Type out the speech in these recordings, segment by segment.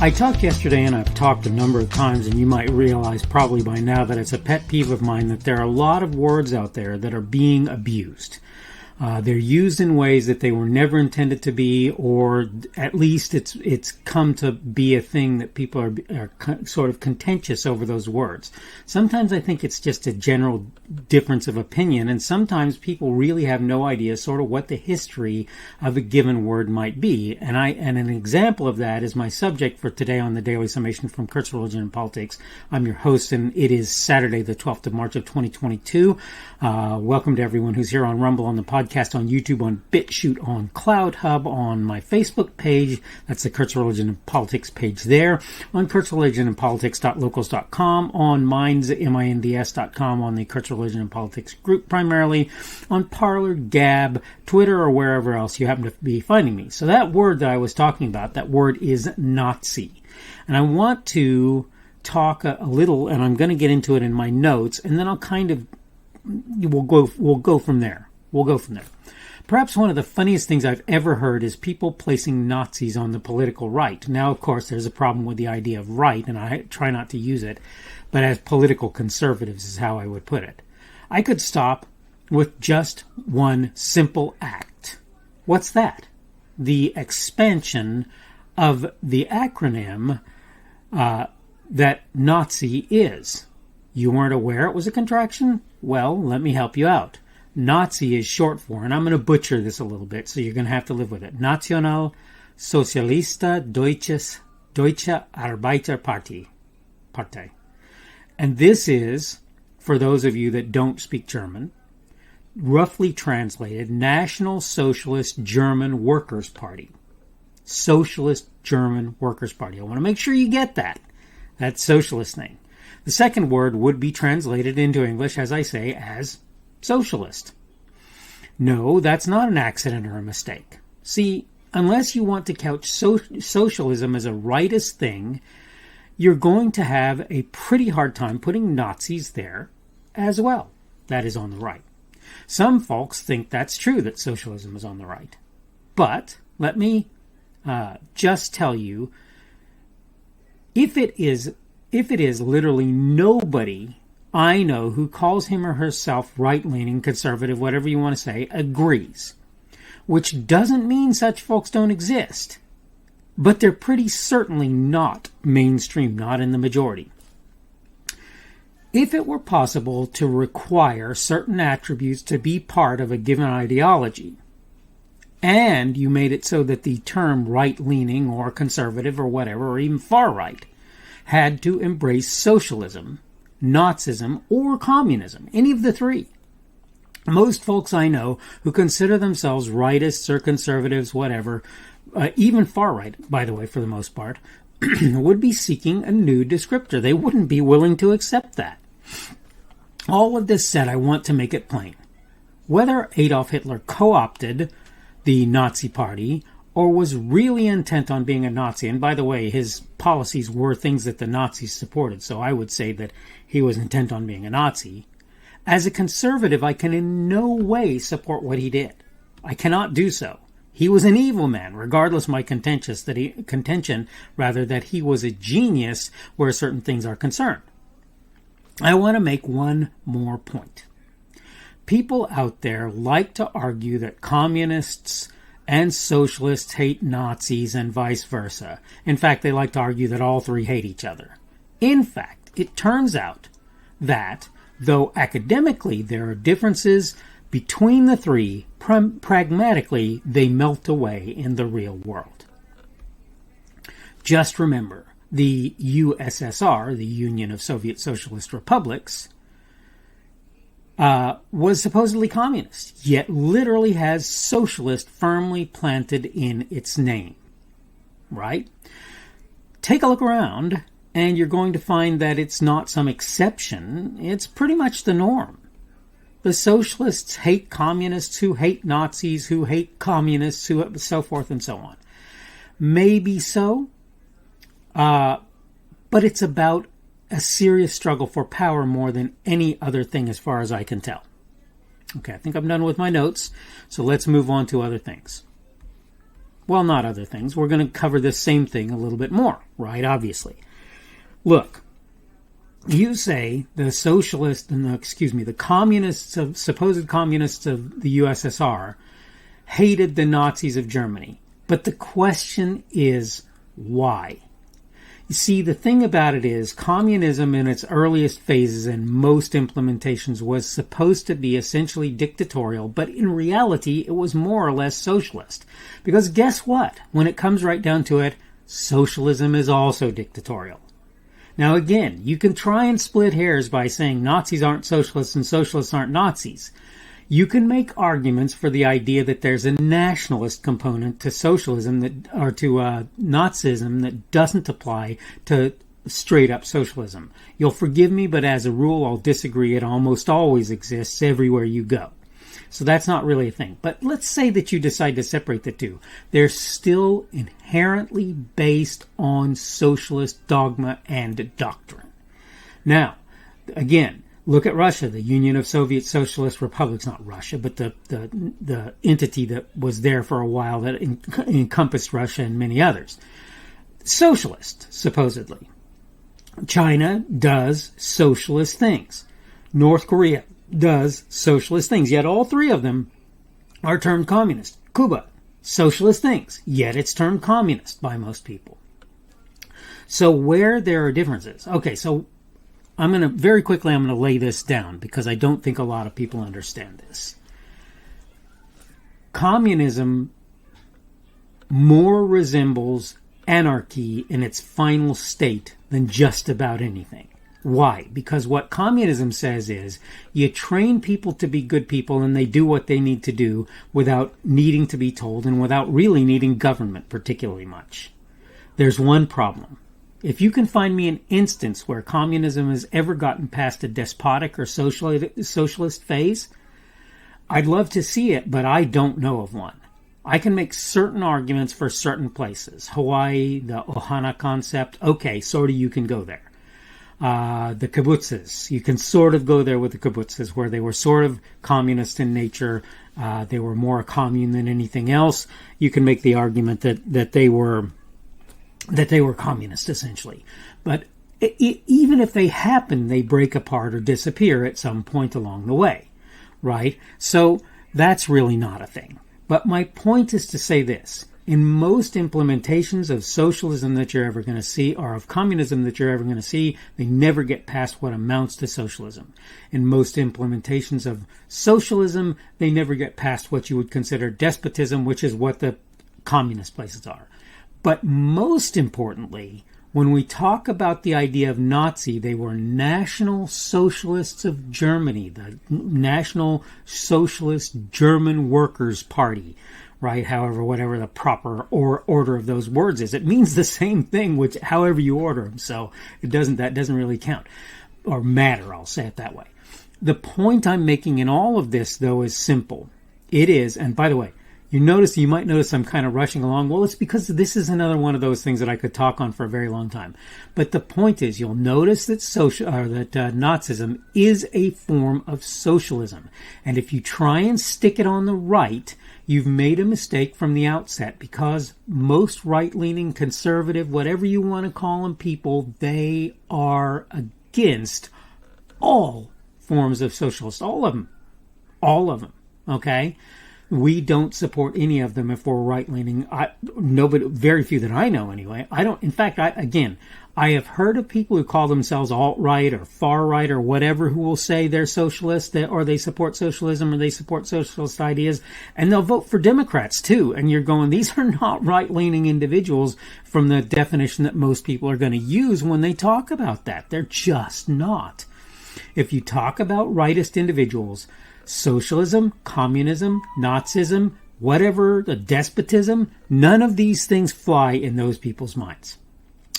I talked yesterday, and I've talked a number of times, and you might realize probably by now that it's a pet peeve of mine that there are a lot of words out there that are being abused. They're used in ways that they were never intended to be, or at least it's come to be a thing that people are sort of contentious over those words. Sometimes I think it's just a general difference of opinion, and sometimes people really have no idea sort of what the history of a given word might be. And an example of that is my subject for today on the Daily Summation from Kurt's Religion and Politics. I'm your host, and it is Saturday, the 12th of March of 2022. Welcome to everyone who's here on Rumble, on the podcast, on YouTube, on BitChute, on CloudHub, on my Facebook page. That's the Kurt's Religion and Politics page there. On kurtzreligionandpolitics.locals.com, on minds.com, on the Kurt's Religion and Politics group primarily, on Parler, Gab, Twitter, or wherever else you happen to be finding me. So that word that I was talking about, that word is Nazi. And I want to talk a little, and I'm going to get into it in my notes, and then I'll kind of, we'll go from there. We'll go from there. Perhaps one of the funniest things I've ever heard is people placing Nazis on the political right. Now, of course, there's a problem with the idea of right, and I try not to use it, but as political conservatives is how I would put it. I could stop with just one simple act. What's that? The expansion of the acronym that Nazi is. You weren't aware it was a contraction? Well, let me help you out. Nazi is short for, and I'm going to butcher this a little bit, so you're going to have to live with it, National Sozialista Deutsche Arbeiterpartei. And this is, for those of you that don't speak German, roughly translated, National Socialist German Workers' Party. Socialist German Workers' Party. I want to make sure you get that. That socialist thing. The second word would be translated into English, as I say, as socialist. No, that's not an accident or a mistake. See, unless you want to couch socialism as a rightist thing, you're going to have a pretty hard time putting Nazis there as well. That is on the right. Some folks think that's true, that socialism is on the right. But let me just tell you, if it is literally nobody I know who calls him or herself right-leaning, conservative, whatever you want to say, agrees. Which doesn't mean such folks don't exist. But they're pretty certainly not mainstream, not in the majority. If it were possible to require certain attributes to be part of a given ideology, and you made it so that the term right-leaning or conservative or whatever, or even far-right, had to embrace socialism, Nazism, or communism, any of the three. Most folks I know who consider themselves rightists or conservatives, whatever, even far right, by the way, for the most part, would be seeking a new descriptor. They wouldn't be willing to accept that. All of this said, I want to make it plain. Whether Adolf Hitler co-opted the Nazi Party or was really intent on being a Nazi, and by the way, his policies were things that the Nazis supported, so I would say that he was intent on being a Nazi. As a conservative, I can in no way support what he did. I cannot do so. He was an evil man, regardless of my contention that he was a genius where certain things are concerned. I want to make one more point. People out there like to argue that communists and socialists hate Nazis and vice versa. In fact, they like to argue that all three hate each other. In fact, it turns out that, though academically there are differences between the three, pragmatically they melt away in the real world. Just remember, the USSR, the Union of Soviet Socialist Republics, was supposedly communist, yet literally has socialist firmly planted in its name. Right? Take a look around, and you're going to find that it's not some exception. It's pretty much the norm. The socialists hate communists who hate Nazis, who hate communists, who so forth and so on. Maybe so, but it's about a serious struggle for power more than any other thing as far as I can tell. Okay, I think I'm done with my notes, so let's move on to other things. Well, not other things. We're going to cover this same thing a little bit more, right? Obviously. Look, you say the the communists of supposed communists of the USSR hated the Nazis of Germany. But the question is why? You see, the thing about it is communism in its earliest phases and most implementations was supposed to be essentially dictatorial, but in reality it was more or less socialist. Because guess what? When it comes right down to it, socialism is also dictatorial. Now again, you can try and split hairs by saying Nazis aren't socialists and socialists aren't Nazis. You can make arguments for the idea that there's a nationalist component to socialism to Nazism that doesn't apply to straight up socialism. You'll forgive me, but as a rule, I'll disagree. It almost always exists everywhere you go. So that's not really a thing. But let's say that you decide to separate the two. They're still inherently based on socialist dogma and doctrine. Now, again, look at Russia, the Union of Soviet Socialist Republics, not Russia, but the entity that was there for a while that encompassed Russia and many others. Socialist, supposedly. China does socialist things. North Korea does socialist things, yet all three of them are termed communist. Cuba, socialist things, yet it's termed communist by most people. So where there are differences. Okay, so I'm going to lay this down because I don't think a lot of people understand this. Communism more resembles anarchy in its final state than just about anything. Why? Because what communism says is you train people to be good people and they do what they need to do without needing to be told and without really needing government particularly much. There's one problem. If you can find me an instance where communism has ever gotten past a despotic or socialist phase, I'd love to see it, but I don't know of one. I can make certain arguments for certain places. Hawaii, the Ohana concept, okay, sort of you can go there. The kibbutzes, you can sort of go there with the kibbutzes, where they were sort of communist in nature. They were more a commune than anything else. You can make the argument that they were communist, essentially. But even if they happen, they break apart or disappear at some point along the way, right? So that's really not a thing. But my point is to say this. In most implementations of socialism that you're ever going to see, or of communism that you're ever going to see, they never get past what amounts to socialism. In most implementations of socialism, they never get past what you would consider despotism, which is what the communist places are. But most importantly, when we talk about the idea of Nazi, they were National Socialists of Germany, the National Socialist German Workers' Party, right? However, whatever the proper order of those words is, it means the same thing, which however you order them. So that doesn't really count or matter. I'll say it that way. The point I'm making in all of this, though, is simple. It is, and by the way, you might notice I'm kind of rushing along. Well, it's because this is another one of those things that I could talk on for a very long time. But the point is, you'll notice that Nazism is a form of socialism. And if you try and stick it on the right, you've made a mistake from the outset, because most right-leaning, conservative, whatever you want to call them, people, they are against all forms of socialist. All of them. All of them. Okay? We don't support any of them if we're right-leaning. Nobody, very few that I know anyway. I don't. In fact, I have heard of people who call themselves alt-right or far-right or whatever who will say they're socialist or they support socialism or they support socialist ideas, and they'll vote for Democrats too. And you're going, these are not right-leaning individuals from the definition that most people are going to use when they talk about that. They're just not. If you talk about rightist individuals, socialism, communism, Nazism, whatever, the despotism, none of these things fly in those people's minds.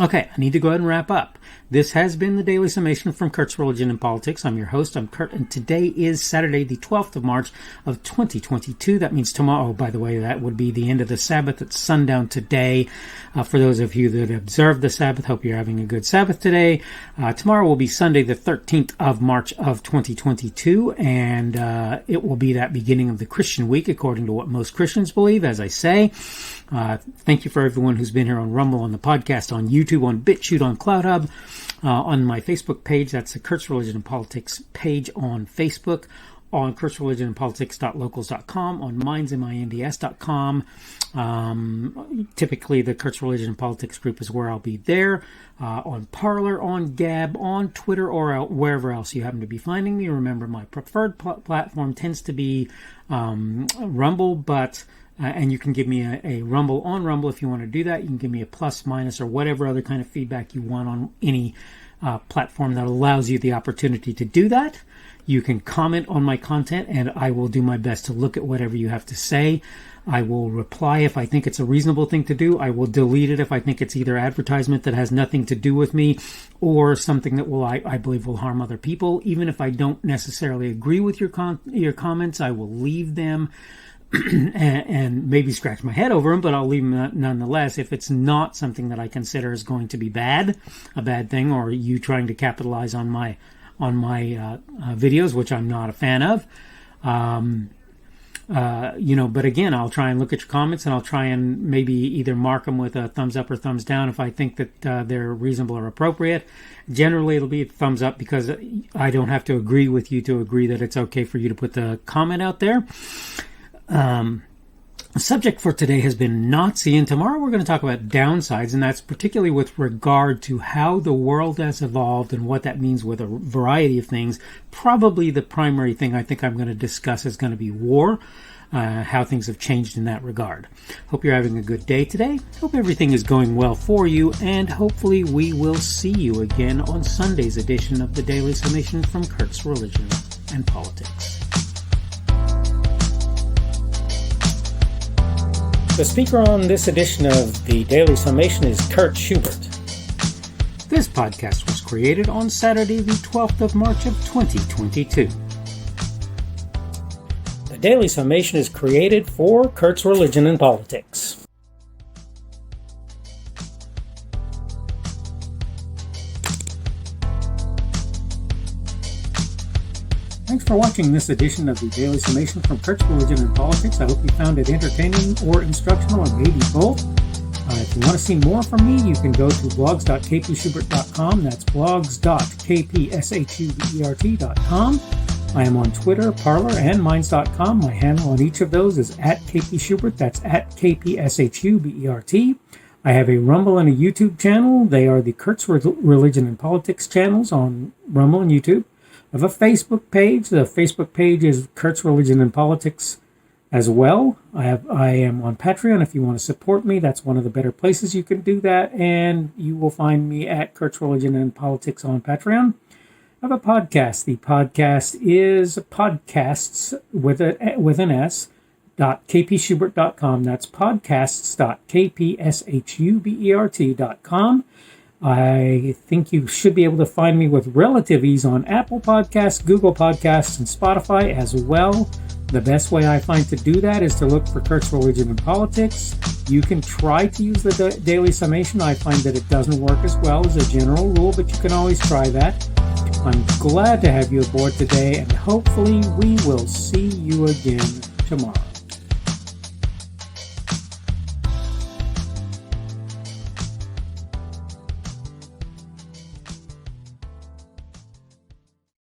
Okay, I need to go ahead and wrap up. This has been the Daily Summation from Kurt's Religion and Politics. I'm your host. I'm Kurt, and today is Saturday, the 12th of March of 2022. That means tomorrow, by the way, that would be the end of the Sabbath at sundown today. For those of you that observe the Sabbath, hope you're having a good Sabbath today. Tomorrow will be Sunday, the 13th of March of 2022, and it will be that beginning of the Christian week, according to what most Christians believe, as I say. Thank you for everyone who's been here on Rumble, on the podcast, on YouTube, on BitChute, on CloudHub, on my Facebook page. That's the Kurt's Religion and Politics page on Facebook, on kurtzreligionandpolitics.locals.com, on minds.com. Typically, the Kurt's Religion and Politics group is where I'll be there. On Parler, on Gab, on Twitter, or wherever else you happen to be finding me. Remember, my preferred platform tends to be Rumble, but... and you can give me a Rumble on Rumble if you want to do that. You can give me a plus, minus, or whatever other kind of feedback you want on any platform that allows you the opportunity to do that. You can comment on my content, and I will do my best to look at whatever you have to say. I will reply if I think it's a reasonable thing to do. I will delete it if I think it's either advertisement that has nothing to do with me or something that I believe will harm other people. Even if I don't necessarily agree with your comments, I will leave them. and maybe scratch my head over them, but I'll leave them nonetheless if it's not something that I consider is going to be a bad thing, or you trying to capitalize on my videos, which I'm not a fan of. But again, I'll try and look at your comments, and I'll try and maybe either mark them with a thumbs up or thumbs down if I think that they're reasonable or appropriate. Generally, it'll be a thumbs up because I don't have to agree with you to agree that it's okay for you to put the comment out there. The subject for today has been Nazi, and tomorrow we're going to talk about downsides, and that's particularly with regard to how the world has evolved and what that means with a variety of things. Probably the primary thing I think I'm going to discuss is going to be war, how things have changed in that regard. Hope you're having a good day today. Hope everything is going well for you, and hopefully we will see you again on Sunday's edition of the Daily Summation from Kurt's Religion and Politics. The speaker on this edition of the Daily Summation is Kurt Schubert. This podcast was created on Saturday, the 12th of March of 2022. The Daily Summation is created for Kurt's Religion and Politics. Thanks for watching this edition of the Daily Summation from Kurt's Religion and Politics. I hope you found it entertaining or instructional, or maybe both. If you want to see more from me, you can go to blogs.kpschubert.com. That's blogs.kpschubert.com. I am on Twitter, Parler, and Minds.com. My handle on each of those is @kpschubert. That's @kpschubert. I have a Rumble and a YouTube channel. They are the Kurt's Religion and Politics channels on Rumble and YouTube. I have a Facebook page. The Facebook page is Kurt's Religion and Politics as well. I am on Patreon. If you want to support me, that's one of the better places you can do that. And you will find me at Kurt's Religion and Politics on Patreon. I have a podcast. The podcast is podcasts with an S, .kpschubert.com. That's podcasts.kpschubert.com. I think you should be able to find me with relative ease on Apple Podcasts, Google Podcasts, and Spotify as well. The best way I find to do that is to look for Kurt's Religion and Politics. You can try to use the Daily Summation. I find that it doesn't work as well as a general rule, but you can always try that. I'm glad to have you aboard today, and hopefully we will see you again tomorrow.